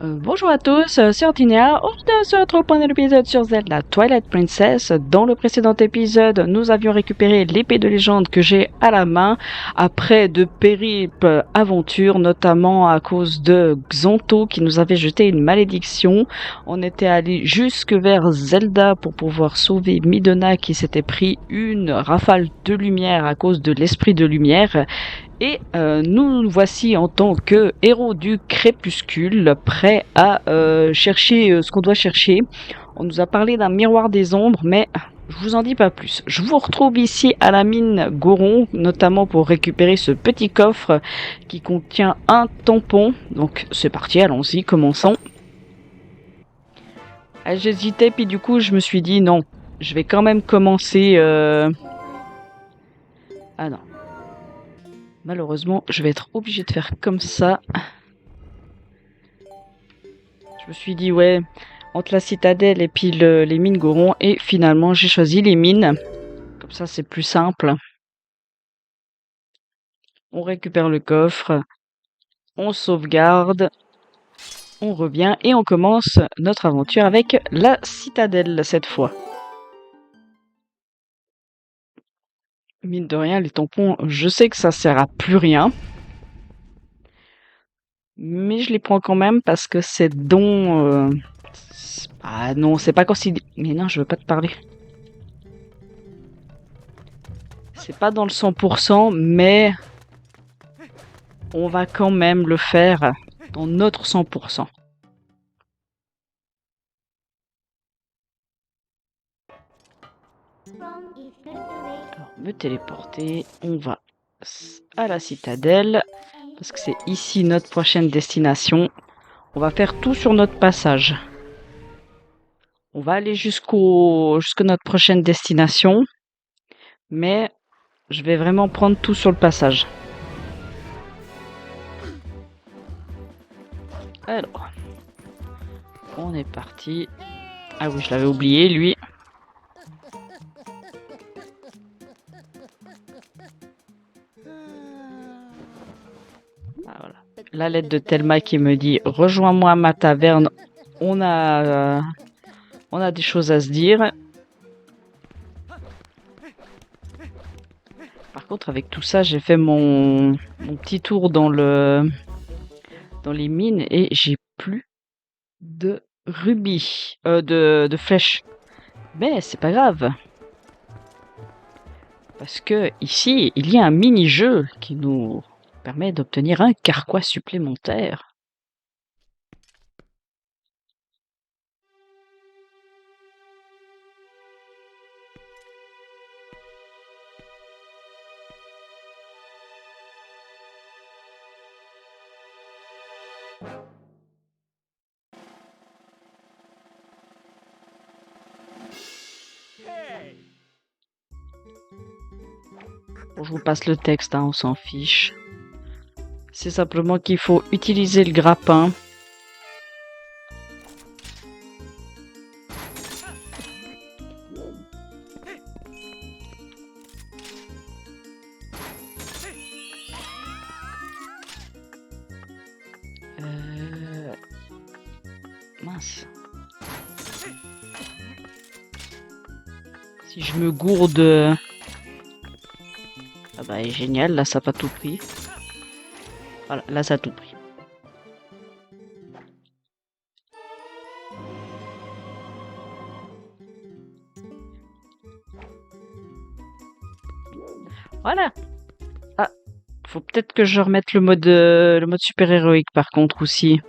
Bonjour à tous, c'est Antinia. On se retrouve pour un épisode sur Zelda Twilight Princess. Dans le précédent épisode, nous avions récupéré l'épée de légende que j'ai à la main après de périples aventures, notamment à cause de Xanto qui nous avait jeté une malédiction. On était allé jusque vers Zelda pour pouvoir sauver Midona qui s'était pris une rafale de lumière à cause de l'esprit de lumière. Et nous voici en tant que héros du crépuscule, prêts à chercher ce qu'on doit chercher. On nous a parlé d'un miroir des ombres, mais je vous en dis pas plus. Je vous retrouve ici à la mine Goron, notamment pour récupérer ce petit coffre qui contient un tampon. Donc c'est parti, allons-y, commençons. Ah, j'hésitais, puis du coup je me suis dit non, je vais quand même commencer... Ah non. Malheureusement, je vais être obligée de faire comme ça. Je me suis dit, ouais, entre la citadelle et puis les mines Goron, et finalement, j'ai choisi les mines. Comme ça, c'est plus simple. On récupère le coffre, on sauvegarde, on revient, et on commence notre aventure avec la citadelle, cette fois. Mine de rien, les tampons, je sais que ça sert à plus rien. Mais je les prends quand même parce que c'est dont... Ah non, c'est pas considéré... Mais non, je veux pas te parler. C'est pas dans le 100%, mais on va quand même le faire dans notre 100%. Alors, me téléporter, on va à la citadelle, parce que c'est ici notre prochaine destination. On va faire tout sur notre passage. On va aller jusqu'à notre prochaine destination, mais je vais vraiment prendre tout sur le passage. Alors, on est parti. Ah oui, je l'avais oublié, lui. Ah, voilà. La lettre de Thelma qui me dit « Rejoins-moi à ma taverne, on a des choses à se dire. » Par contre, avec tout ça, j'ai fait mon petit tour dans les mines et j'ai plus de rubis, de flèches. Mais c'est pas grave. Parce que ici, il y a un mini-jeu qui nous permet d'obtenir un carquois supplémentaire. Bon, je vous passe le texte, hein, on s'en fiche. C'est simplement qu'il faut utiliser le grappin. Mince. Si je me gourde... Ah bah génial, là ça n'a pas tout pris. Voilà, là ça a tout pris. Voilà. Ah, faut peut-être que je remette le mode super héroïque par contre aussi.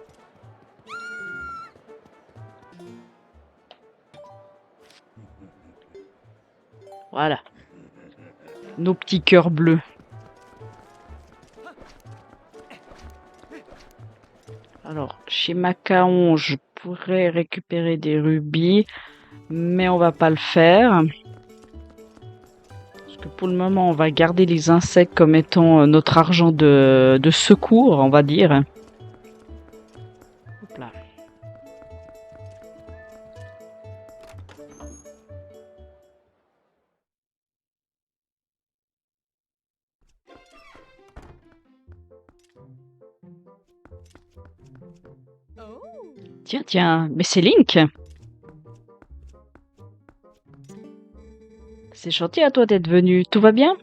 Voilà. Nos petits cœurs bleus. Alors, chez Macaon, je pourrais récupérer des rubis, mais on va pas le faire. Parce que pour le moment, on va garder les insectes comme étant notre argent de secours, on va dire. Hop là. Tiens, tiens, mais c'est Link! C'est gentil à toi d'être venu, tout va bien?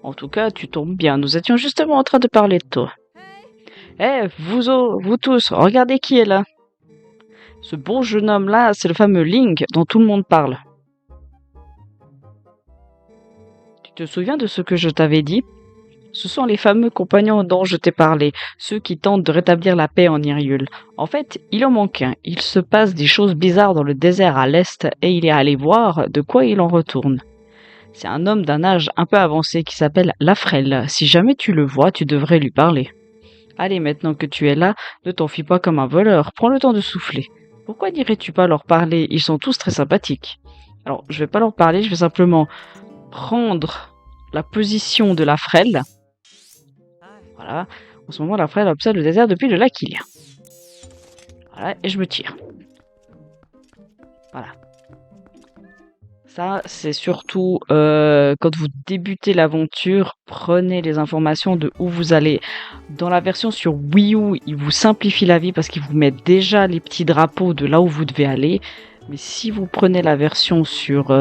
En tout cas, tu tombes bien, nous étions justement en train de parler de toi. Vous tous, regardez qui est là. Ce beau jeune homme-là, c'est le fameux Link dont tout le monde parle. Tu te souviens de ce que je t'avais dit? Ce sont les fameux compagnons dont je t'ai parlé, ceux qui tentent de rétablir la paix en Hyrule. En fait, il en manque un. Il se passe des choses bizarres dans le désert à l'est et il est allé voir de quoi il en retourne. C'est un homme d'un âge un peu avancé qui s'appelle Lafrel. Si jamais tu le vois, tu devrais lui parler. Allez, maintenant que tu es là, ne t'enfuis pas comme un voleur, prends le temps de souffler. Pourquoi n'irais-tu pas leur parler? Ils sont tous très sympathiques. Alors, je vais pas leur parler, je vais simplement prendre la position de Lafrel. Voilà. En ce moment, Lafrel observe le désert depuis le lac Hylia. Voilà, et je me tire. Voilà. Ça, c'est surtout quand vous débutez l'aventure, prenez les informations de où vous allez. Dans la version sur Wii U, il vous simplifie la vie parce qu'il vous met déjà les petits drapeaux de là où vous devez aller. Mais si vous prenez la version sur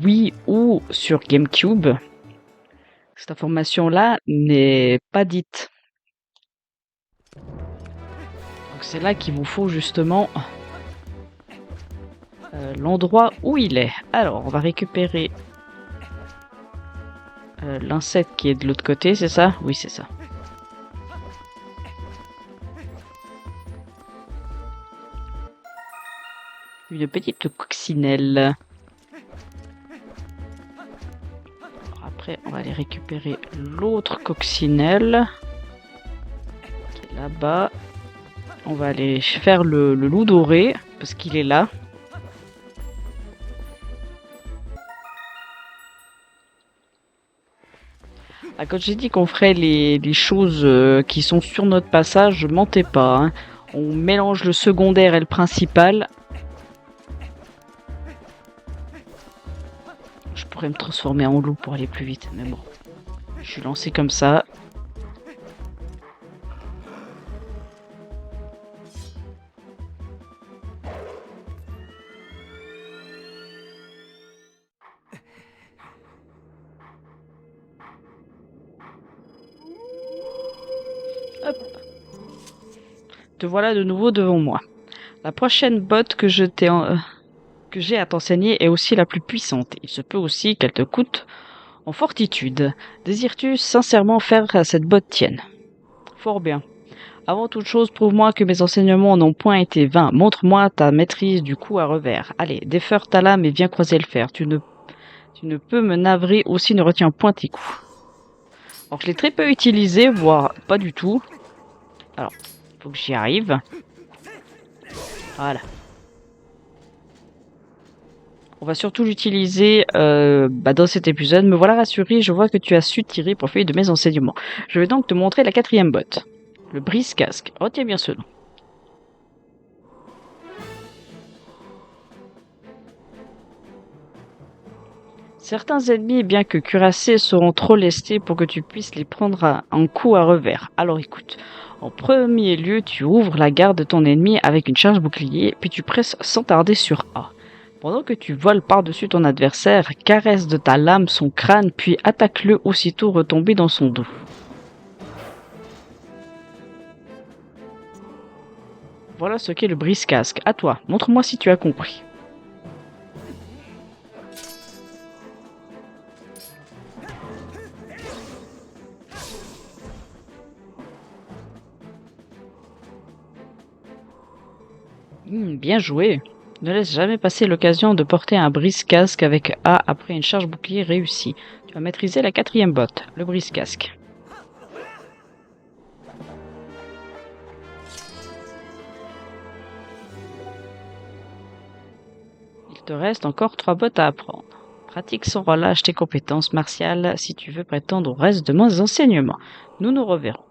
Wii ou sur GameCube, cette information-là n'est pas dite. Donc c'est là qu'il vous faut justement l'endroit où il est. Alors, on va récupérer l'insecte qui est de l'autre côté, c'est ça? Oui, c'est ça. Une petite coccinelle. Alors après, on va aller récupérer l'autre coccinelle qui est là-bas. On va aller faire le loup doré parce qu'il est là. Ah, quand j'ai dit qu'on ferait les choses qui sont sur notre passage, je mentais pas. Hein. On mélange le secondaire et le principal. Je pourrais me transformer en loup pour aller plus vite, mais bon. Je suis lancé comme ça. Hop. Te voilà de nouveau devant moi. La prochaine botte que j'ai à t'enseigner est aussi la plus puissante. Il se peut aussi qu'elle te coûte en fortitude. Désires-tu sincèrement faire cette botte tienne? Fort bien. Avant toute chose, prouve-moi que mes enseignements n'ont point été vains. Montre-moi ta maîtrise du coup à revers. Allez, défeure ta lame et viens croiser le fer. Tu ne peux me navrer, aussi ne retiens point tes coups. Alors, je l'ai très peu utilisé, voire pas du tout. Alors, faut que j'y arrive. Voilà. On va surtout l'utiliser dans cet épisode. Me voilà rassuré, je vois que tu as su tirer profit de mes enseignements. Je vais donc te montrer la quatrième botte. Le brise-casque. Retiens bien ce nom. Certains ennemis, bien que cuirassés, seront trop lestés pour que tu puisses les prendre en coup à revers. Alors écoute, en premier lieu, tu ouvres la garde de ton ennemi avec une charge bouclier, puis tu presses sans tarder sur A. Pendant que tu voles par-dessus ton adversaire, caresse de ta lame son crâne, puis attaque-le aussitôt retombé dans son dos. Voilà ce qu'est le brise-casque. À toi, montre-moi si tu as compris. Bien joué. Ne laisse jamais passer l'occasion de porter un brise-casque avec A après une charge bouclier réussie. Tu vas maîtriser la quatrième botte, le brise-casque. Il te reste encore 3 bottes à apprendre. Pratique sans relâche tes compétences martiales si tu veux prétendre au reste de mes enseignements. Nous nous reverrons.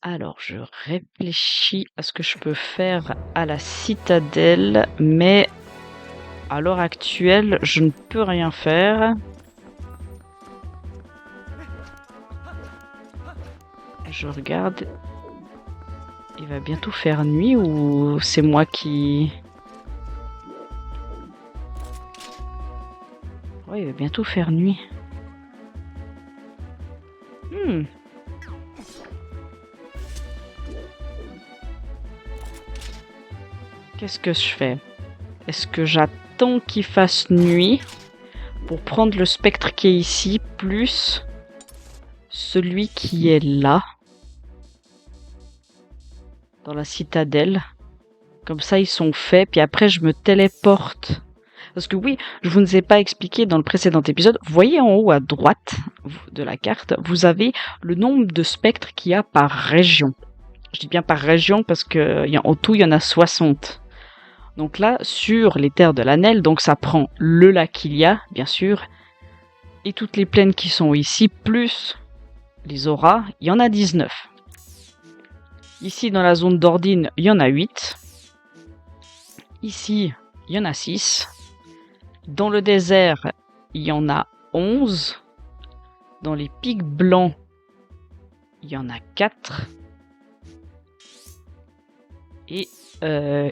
Alors, je réfléchis à ce que je peux faire à la citadelle, mais à l'heure actuelle, je ne peux rien faire. Je regarde. Il va bientôt faire nuit ou c'est moi qui... Ouais, il va bientôt faire nuit. Qu'est-ce que je fais? Est-ce que j'attends qu'il fasse nuit pour prendre le spectre qui est ici, plus celui qui est là, dans la citadelle? Comme ça, ils sont faits, puis après, je me téléporte. Parce que oui, je vous ne ai pas expliqué dans le précédent épisode, vous voyez en haut à droite de la carte, vous avez le nombre de spectres qu'il y a par région. Je dis bien par région parce qu'en tout, il y en a 60. Donc là, sur les terres de l'Anel, donc ça prend le lac Ilia, bien sûr, et toutes les plaines qui sont ici, plus les auras, il y en a 19. Ici, dans la zone d'Ordine, il y en a 8. Ici, il y en a 6. Dans le désert, il y en a 11. Dans les pics blancs, il y en a 4. Et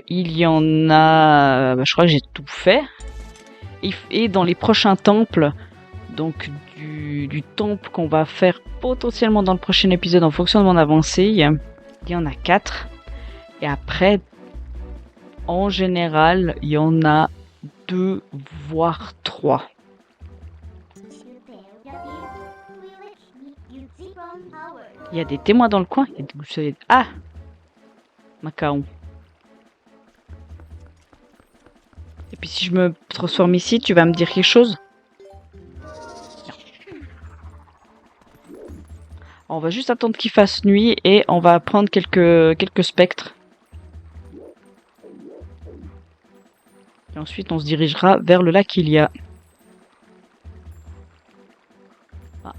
il y en a... je crois que j'ai tout fait. Et dans les prochains temples, donc du temple qu'on va faire potentiellement dans le prochain épisode en fonction de mon avancée, il y en a 4. Et après, en général, il y en a 2 voire 3. Il y a des témoins dans le coin. Ah, Macao. Et puis si je me transforme ici, tu vas me dire quelque chose? On va juste attendre qu'il fasse nuit et on va prendre quelques spectres. Et ensuite, on se dirigera vers le lac Ilia.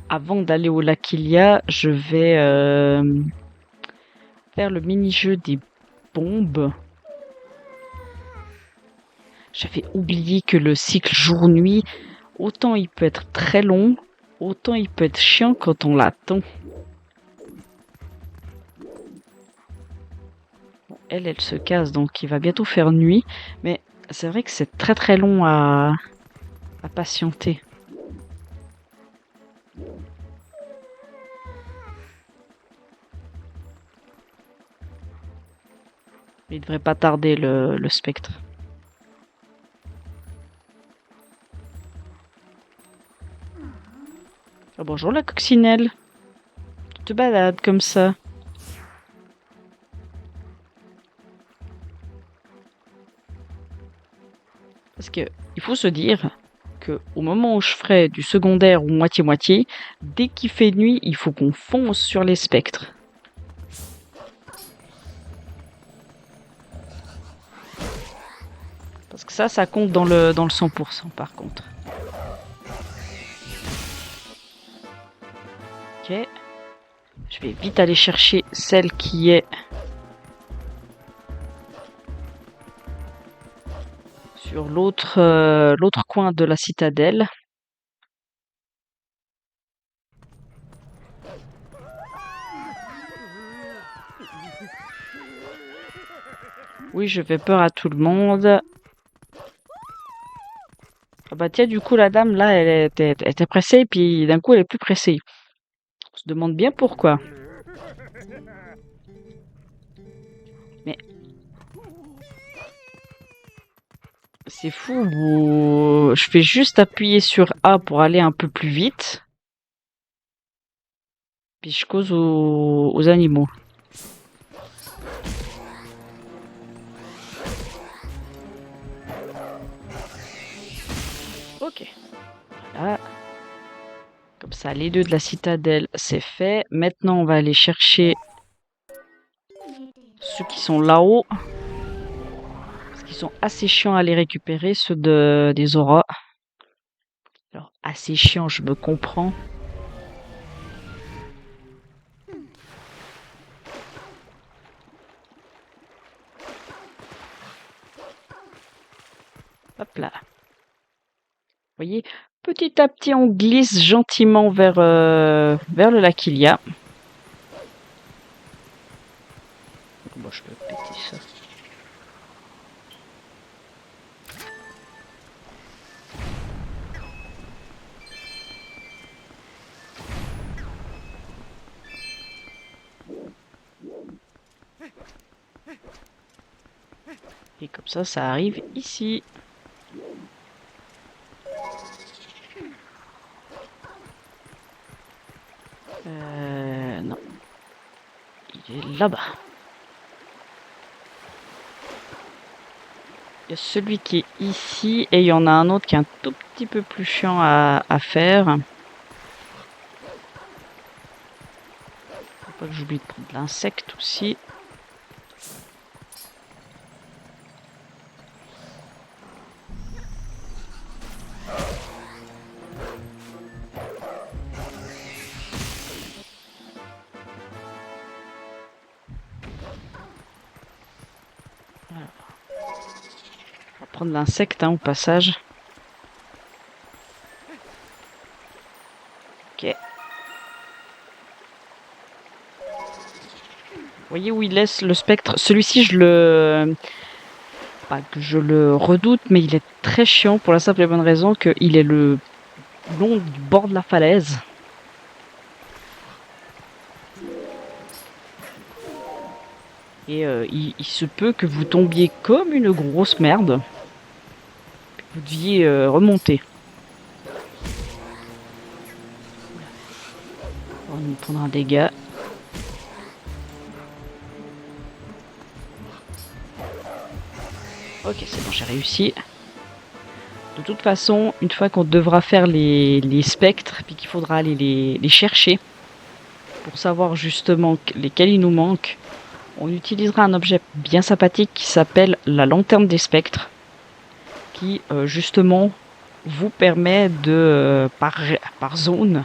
Avant d'aller au lac Ilia, je vais faire le mini-jeu des bombes. J'avais oublié que le cycle jour-nuit, autant il peut être très long, autant il peut être chiant quand on l'attend. Bon, elle se casse, donc il va bientôt faire nuit. Mais c'est vrai que c'est très très long à patienter. Il devrait pas tarder le spectre. Oh, bonjour la coccinelle. Tu te balades comme ça. Parce que il faut se dire que au moment où je ferai du secondaire ou moitié-moitié, dès qu'il fait nuit, il faut qu'on fonce sur les spectres. Parce que ça compte dans le 100% par contre. Ok. Je vais vite aller chercher celle qui est sur l'autre coin de la citadelle. Oui, je fais peur à tout le monde. Ah bah tiens, du coup, la dame, là, elle était pressée, et puis d'un coup, elle est plus pressée. On se demande bien pourquoi. Mais... c'est fou, je fais juste appuyer sur A pour aller un peu plus vite. Puis je cause aux animaux. Ok. Voilà. Comme ça, les 2 de la citadelle, c'est fait. Maintenant, on va aller chercher ceux qui sont là-haut. Parce qu'ils sont assez chiants à les récupérer, ceux des auras. Alors, assez chiant, je me comprends. Hop là. Vous voyez, petit à petit, on glisse gentiment vers le lac Ilia. Bon, je peux péter ça. Et comme ça arrive ici. Non. Il est là-bas. Il y a celui qui est ici et il y en a un autre qui est un tout petit peu plus chiant à faire. Faut pas que j'oublie de prendre l'insecte aussi. Voilà. On va prendre l'insecte au passage. Ok. Vous voyez où il laisse le spectre? Celui-ci, pas que je le redoute, mais il est très chiant pour la simple et bonne raison qu'il est le long du bord de la falaise. Et il se peut que vous tombiez comme une grosse merde. Vous deviez remonter. On va nous prendre un dégât. Ok, c'est bon, j'ai réussi. De toute façon, une fois qu'on devra faire les spectres, puis qu'il faudra aller les chercher, pour savoir justement lesquels il nous manque, on utilisera un objet bien sympathique qui s'appelle la lanterne des spectres, qui justement vous permet de, par zone,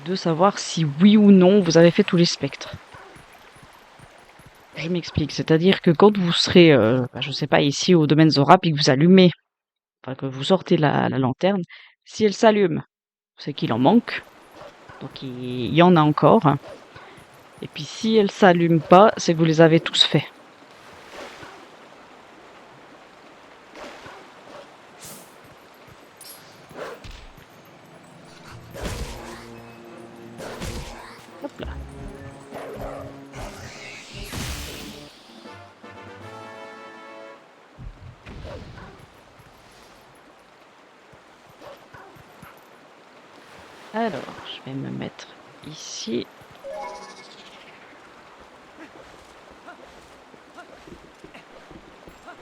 de savoir si oui ou non vous avez fait tous les spectres. Je m'explique, c'est-à-dire que quand vous serez, je sais pas, ici au domaine Zora, puis que vous allumez, enfin que vous sortez la lanterne, si elle s'allume, c'est qu'il en manque, donc il y en a encore. Et puis si elle s'allume pas, c'est que vous les avez tous faits. Hop là. Alors, je vais me mettre ici.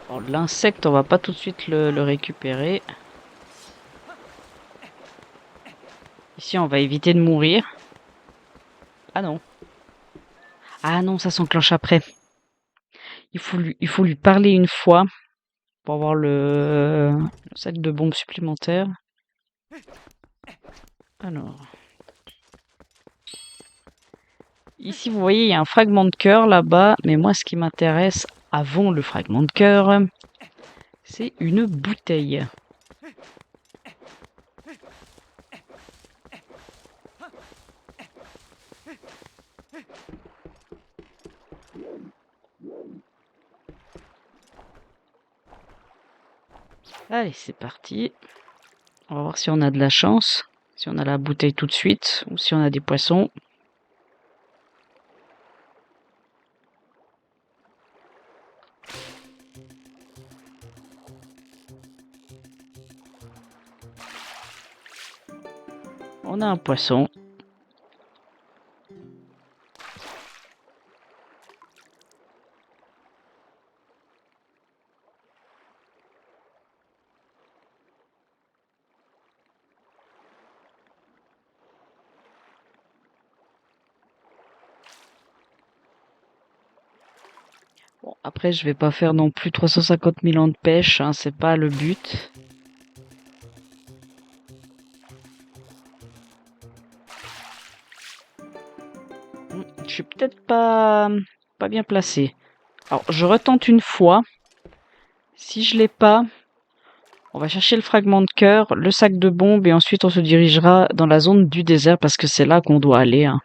Bon, l'insecte, on va pas tout de suite le récupérer. Ici, on va éviter de mourir. Ah non. Ah non, ça s'enclenche après. Il faut lui parler une fois pour avoir le sac de bombes supplémentaire. Alors. Ici, vous voyez, il y a un fragment de cœur là-bas. Mais moi, ce qui m'intéresse avant le fragment de cœur, c'est une bouteille. Allez, c'est parti. On va voir si on a de la chance. Si on a la bouteille tout de suite. Ou si on a des poissons. On a un poisson. Bon, après, je vais pas faire non plus 350 000 ans de pêche. Hein, c'est pas le but. Je suis peut-être pas bien placé. Alors, je retente une fois. Si je l'ai pas, on va chercher le fragment de cœur, le sac de bombes et ensuite on se dirigera dans la zone du désert parce que c'est là qu'on doit aller. Hein.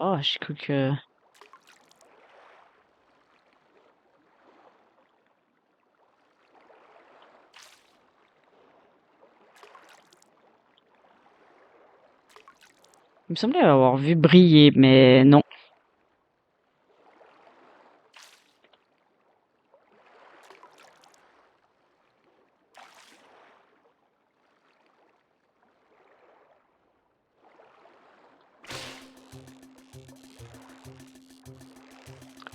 Oh, j'ai cru que... Il me semblait avoir vu briller, mais non.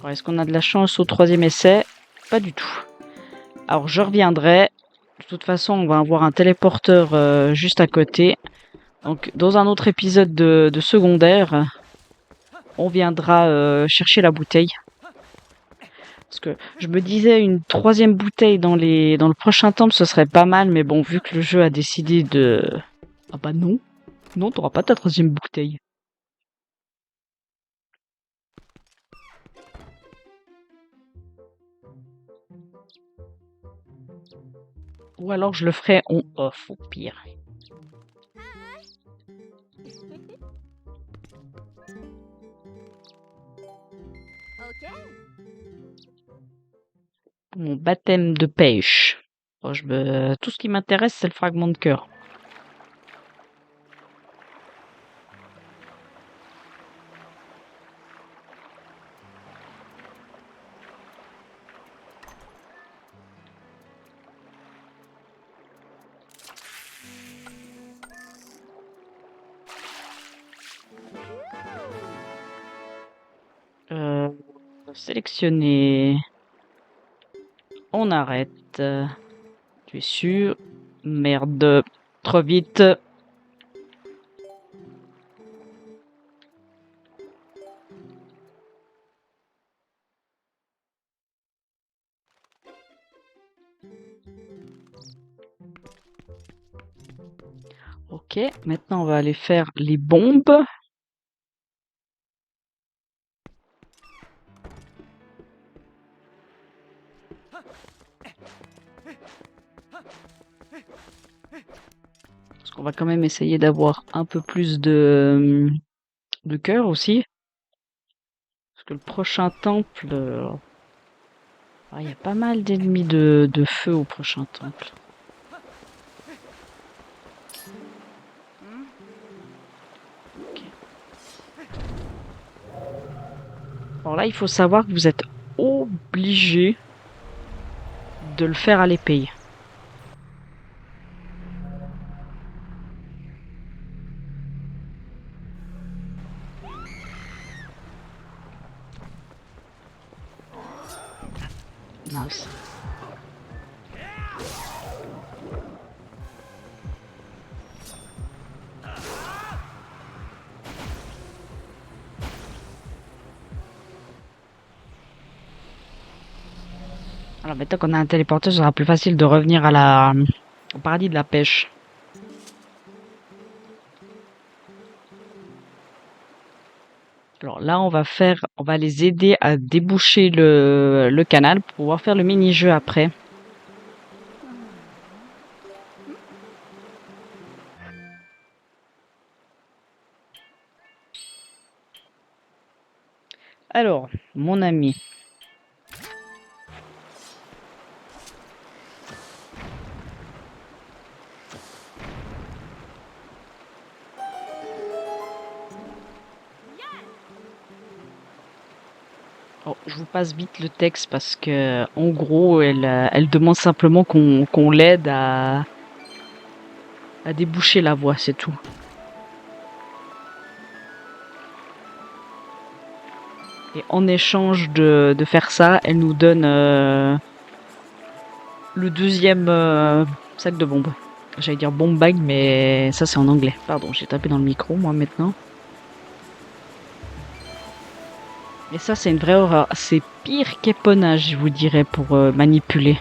Alors, est-ce qu'on a de la chance au 3e essai? Pas du tout. Alors, je reviendrai. De toute façon, on va avoir un téléporteur juste à côté. Donc, dans un autre épisode de secondaire, on viendra chercher la bouteille. Parce que je me disais une 3e bouteille dans le prochain temple, ce serait pas mal. Mais bon, vu que le jeu a décidé de... Ah bah non. Non, t'auras pas ta 3e bouteille. Ou alors je le ferai en off au pire. Mon baptême de pêche. Bon, tout ce qui m'intéresse, c'est le fragment de cœur. Euh, Sélectionner. On arrête. Tu es sûr? Merde. Trop vite. Ok, maintenant on va aller faire les bombes. Parce qu'on va quand même essayer d'avoir un peu plus de cœur aussi. Parce que le prochain temple... il y a pas mal d'ennemis de feu au prochain temple. Ok. Alors là, il faut savoir que vous êtes obligé de le faire à l'épée. Mince. Alors maintenant qu'on a un téléporteur, ce sera plus facile de revenir au paradis de la pêche. Alors là, on va les aider à déboucher le canal pour pouvoir faire le mini-jeu après. Alors, mon ami. Oh, je vous passe vite le texte parce que, en gros, elle demande simplement qu'on l'aide à déboucher la voie, c'est tout. Et en échange de faire ça, elle nous donne le 2e sac de bombes. J'allais dire bomb bag, mais ça c'est en anglais. Pardon, j'ai tapé dans le micro, moi, maintenant. Et ça, c'est une vraie horreur. C'est pire qu'éponnage, je vous dirais, pour manipuler.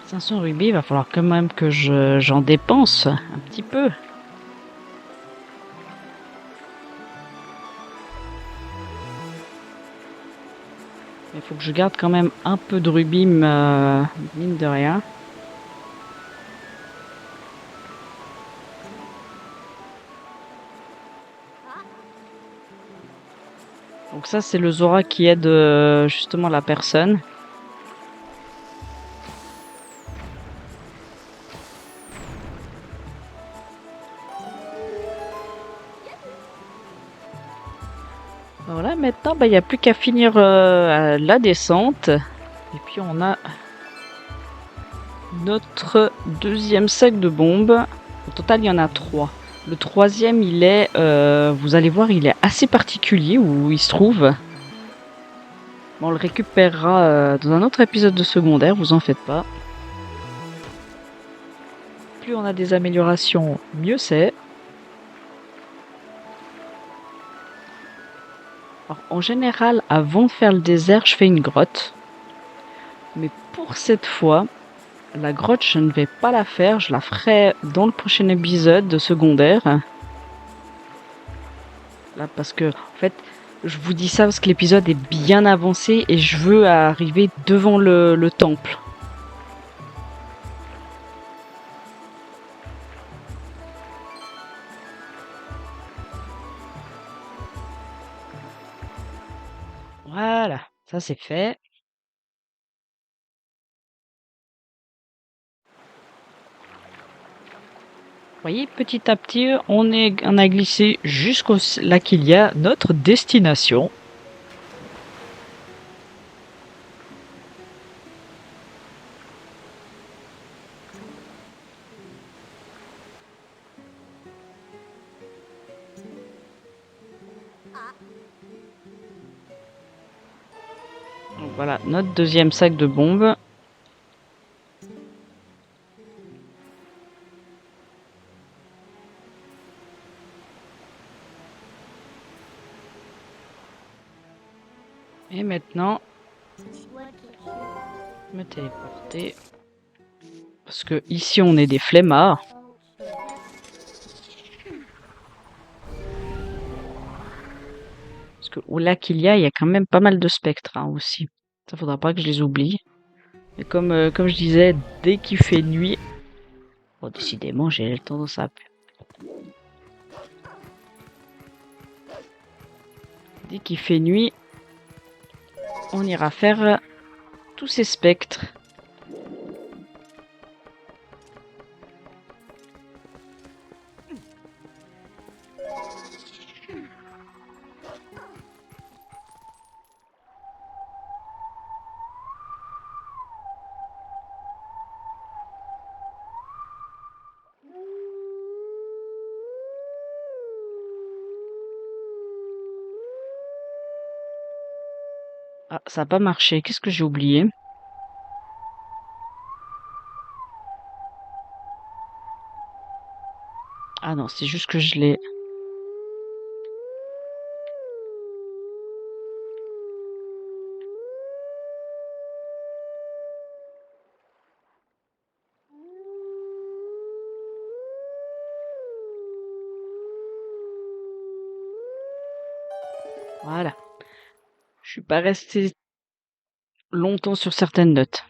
« 500 rubis, il va falloir quand même que j'en dépense un petit peu. » Il faut que je garde quand même un peu de rubis, mine de rien. Donc ça, c'est le Zora qui aide justement la personne. Voilà, maintenant, il n'y a plus qu'à finir la descente. Et puis on a notre deuxième sac de bombes. Au total, il y en a 3. Le troisième, il est, vous allez voir, il est assez particulier où il se trouve. Bon, on le récupérera dans un autre épisode de secondaire, vous en faites pas. Plus on a des améliorations, mieux c'est. Alors, en général, avant de faire le désert, je fais une grotte. Mais pour cette fois, la grotte, je ne vais pas la faire. Je la ferai dans le prochain épisode de secondaire. Là, parce que, en fait, je vous dis ça parce que l'épisode est bien avancé et je veux arriver devant le temple. Voilà, ça c'est fait. Vous voyez, petit à petit, on a glissé jusqu'au là qu'il y a notre destination. Donc voilà, notre deuxième sac de bombes. Et maintenant, me téléporter. Parce que ici, on est des flemmards. Parce que au lac il y a quand même pas mal de spectres hein, aussi. Ça faudra pas que je les oublie. Et comme je disais, dès qu'il fait nuit... Bon, décidément, j'ai tendance à... Dès qu'il fait nuit, on ira faire tous ces spectres. Ah, ça n'a pas marché. Qu'est-ce que j'ai oublié? Ah non, c'est juste que je l'ai... Voilà. Je suis pas resté longtemps sur certaines notes.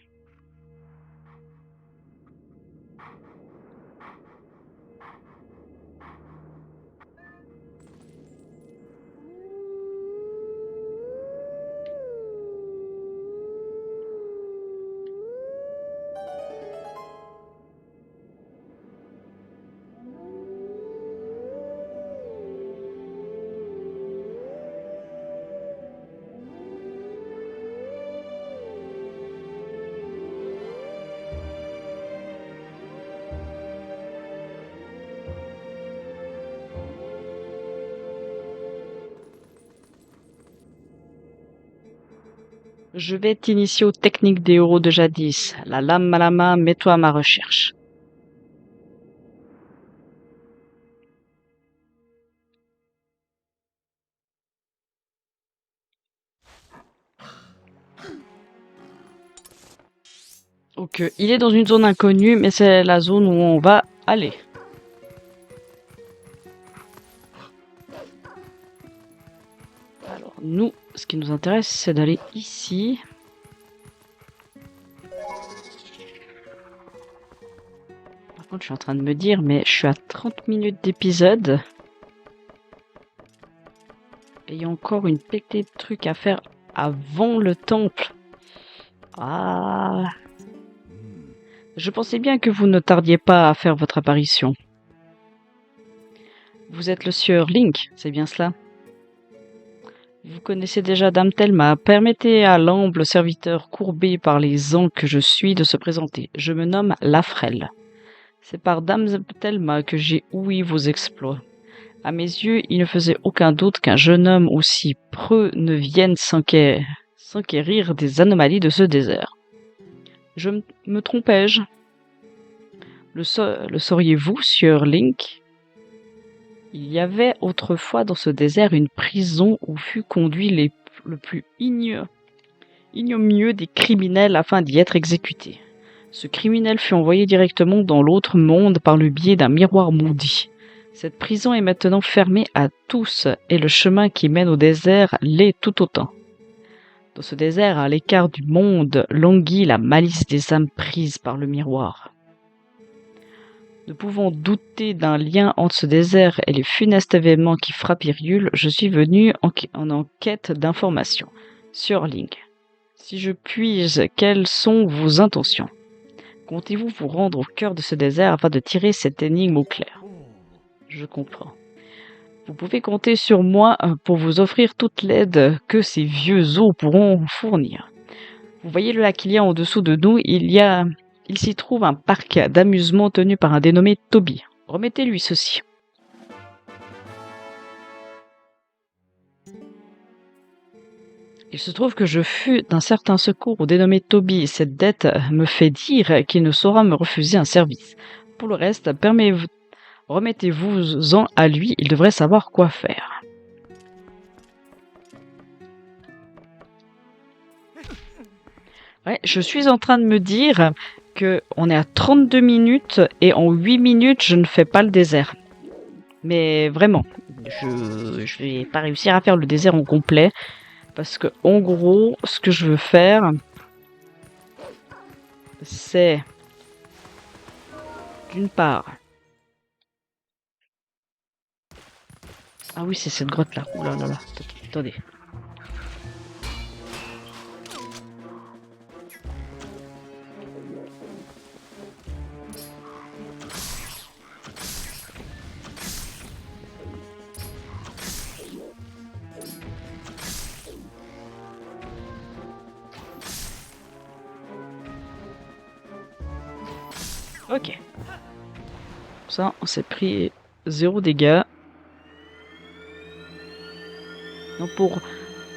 Je vais t'initier aux techniques des héros de jadis. La lame à la main, mets-toi à ma recherche. Donc, il est dans une zone inconnue, mais c'est la zone où on va aller. Alors, nous ce qui nous intéresse, c'est d'aller ici. Par contre, je suis en train de me dire, mais je suis à 30 minutes d'épisode. Et il y a encore une pétée de trucs à faire avant le temple. Ah. Je pensais bien que vous ne tardiez pas à faire votre apparition. Vous êtes le sieur Link, c'est bien cela? Vous connaissez déjà Dame Thelma. Permettez à l'humble serviteur courbé par les ans que je suis de se présenter. Je me nomme Lafrel. C'est par Dame Thelma que j'ai ouï vos exploits. À mes yeux, il ne faisait aucun doute qu'un jeune homme aussi preux ne vienne s'enquérir des anomalies de ce désert. Me trompais-je? Le sauriez-vous, sieur Link? Il y avait autrefois dans ce désert une prison où fut conduit le plus ignominieux des criminels afin d'y être exécuté. Ce criminel fut envoyé directement dans l'autre monde par le biais d'un miroir maudit. Cette prison est maintenant fermée à tous et le chemin qui mène au désert l'est tout autant. Dans ce désert, à l'écart du monde, languit la malice des âmes prises par le miroir. Ne pouvant douter d'un lien entre ce désert et les funestes événements qui frappent Hyrule, je suis venu en enquête d'informations. Sieur Link, si je puise, quelles sont vos intentions? Comptez-vous vous rendre au cœur de ce désert afin de tirer cette énigme au clair? Je comprends. Vous pouvez compter sur moi pour vous offrir toute l'aide que ces vieux os pourront fournir. Vous voyez le lac qu'il y a en dessous de nous, il s'y trouve un parc d'amusement tenu par un dénommé Toby. Remettez-lui ceci. Il se trouve que je fus d'un certain secours au dénommé Toby. Cette dette me fait dire qu'il ne saura me refuser un service. Pour le reste, remettez-vous-en à lui, il devrait savoir quoi faire. Ouais, je suis en train de me dire que on est à 32 minutes et en 8 minutes, je ne fais pas le désert. Mais vraiment, je vais pas réussir à faire le désert en complet parce que en gros, ce que je veux faire, c'est d'une part. Ah oui, c'est cette grotte là. Ouh là là là. Attendez. Ok. Ça, on s'est pris 0 dégâts. Donc pour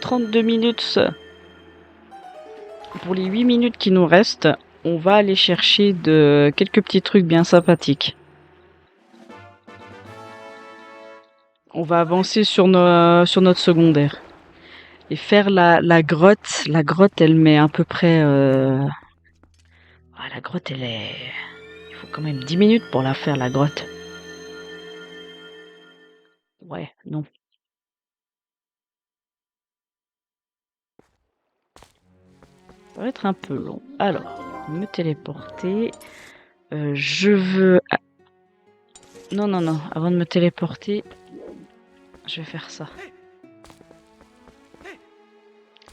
32 minutes, pour les 8 minutes qui nous restent, on va aller chercher quelques petits trucs bien sympathiques. On va avancer sur notre secondaire. Et faire la grotte. La grotte, elle met à peu près... Ah, la grotte, elle est... Il faut quand même 10 minutes pour la faire, la grotte. Ouais, non. Ça va être un peu long. Alors, me téléporter. Je veux... Non, non, non. Avant de me téléporter, je vais faire ça.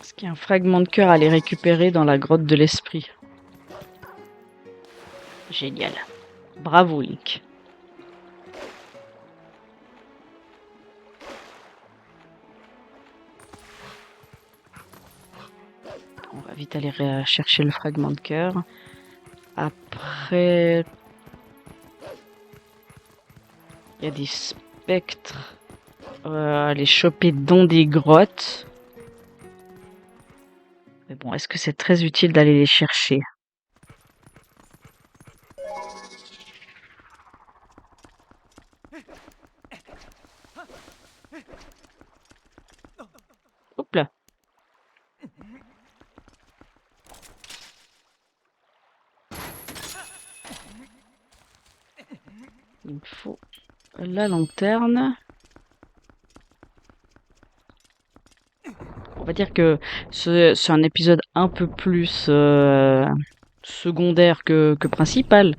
Est-ce qu'il y a un fragment de cœur à aller récupérer dans la grotte de l'esprit? Génial. Bravo, Link. On va vite aller chercher le fragment de cœur. Après... Il y a des spectres. Les choper dans des grottes. Mais bon, est-ce que c'est très utile d'aller les chercher? Hop là. Il me faut la lanterne. On va dire que c'est un épisode un peu plus secondaire que principal.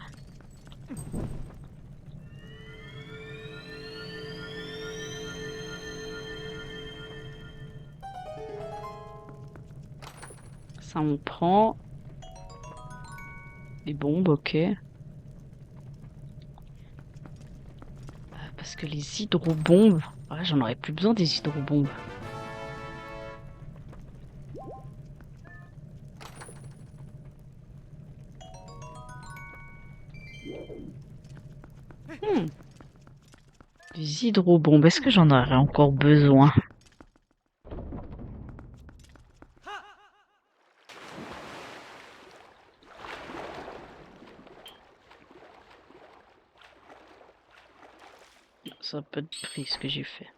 Ça, on prend. Les bombes, ok. Parce que les hydrobombes... Ouais, j'en aurais plus besoin des hydrobombes. Des hydrobombes, est-ce que j'en aurais encore besoin? Ça a pas de prix ce que j'ai fait.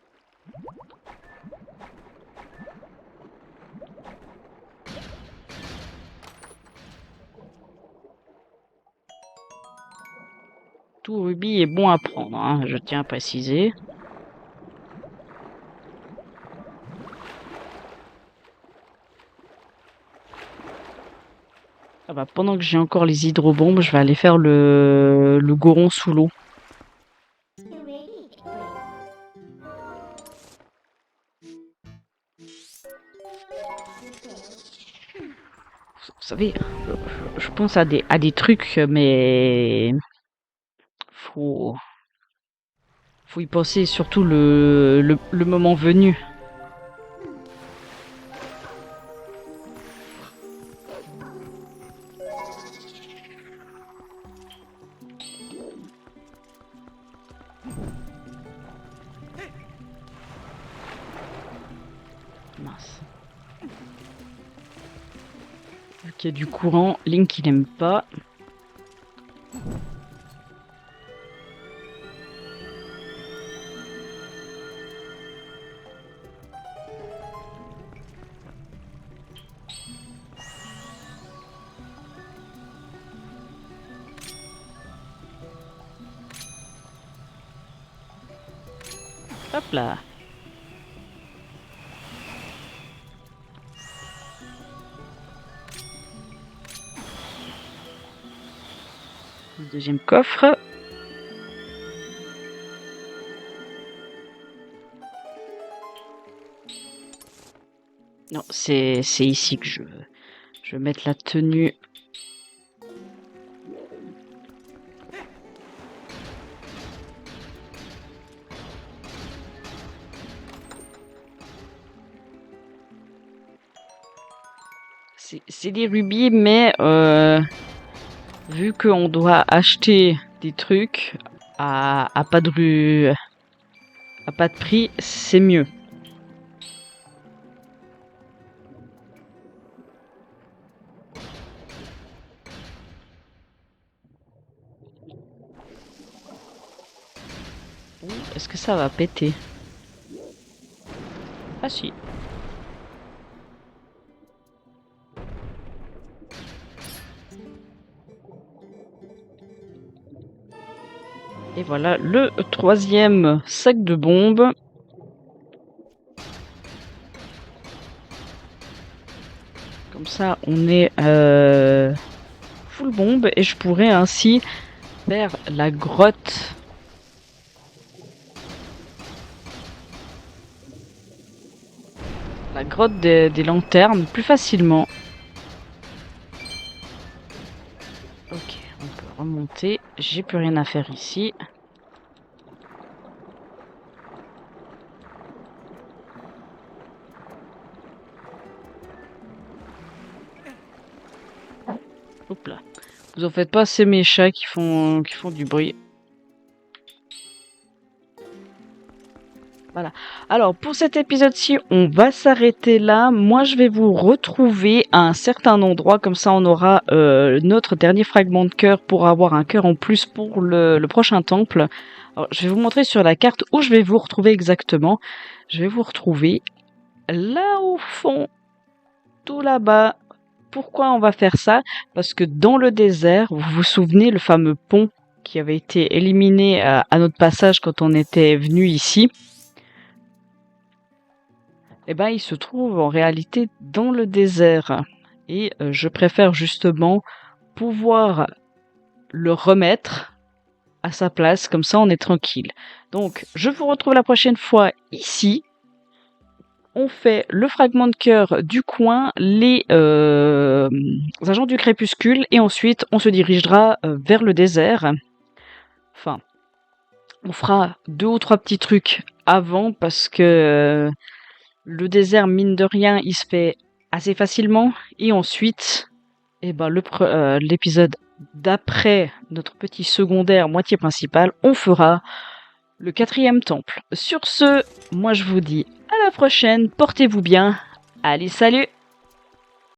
Tout rubis est bon à prendre, hein, je tiens à préciser. Ah bah, pendant que j'ai encore les hydrobombes, je vais aller faire le goron sous l'eau. Vous savez, je pense à des trucs, mais faut, faut y penser surtout le moment venu. Mince. Vu qu'il y a du courant, Link il aime pas. Hop là. Le deuxième coffre. Non, c'est ici que je vais mettre la tenue. C'est des rubis, mais vu qu'on doit acheter des trucs à pas de prix, c'est mieux. Est-ce que ça va péter? Ah si. Et voilà le troisième sac de bombes. Comme ça, on est full bombe et je pourrais ainsi faire la grotte. La grotte des lanternes plus facilement. Ok, on peut remonter. J'ai plus rien à faire ici. Hop là. Vous en faites pas, c'est mes chats qui font du bruit. Voilà. Alors pour cet épisode-ci, on va s'arrêter là. Moi, je vais vous retrouver à un certain endroit. Comme ça, on aura notre dernier fragment de cœur pour avoir un cœur en plus pour le prochain temple. Alors, je vais vous montrer sur la carte où je vais vous retrouver exactement. Je vais vous retrouver là au fond, tout là-bas. Pourquoi on va faire ça? Parce que dans le désert, vous vous souvenez le fameux pont qui avait été éliminé à notre passage quand on était venu ici? eh ben, il se trouve en réalité dans le désert. Et je préfère justement pouvoir le remettre à sa place, comme ça on est tranquille. Donc, je vous retrouve la prochaine fois ici. On fait le fragment de cœur du coin, les agents du crépuscule, et ensuite on se dirigera vers le désert. Enfin, on fera 2 ou 3 petits trucs avant, parce que le désert, mine de rien, il se fait assez facilement. Et ensuite, eh ben, l'épisode d'après notre petit secondaire moitié principal, on fera le 4e temple. Sur ce, moi je vous dis à la prochaine, portez-vous bien, allez salut!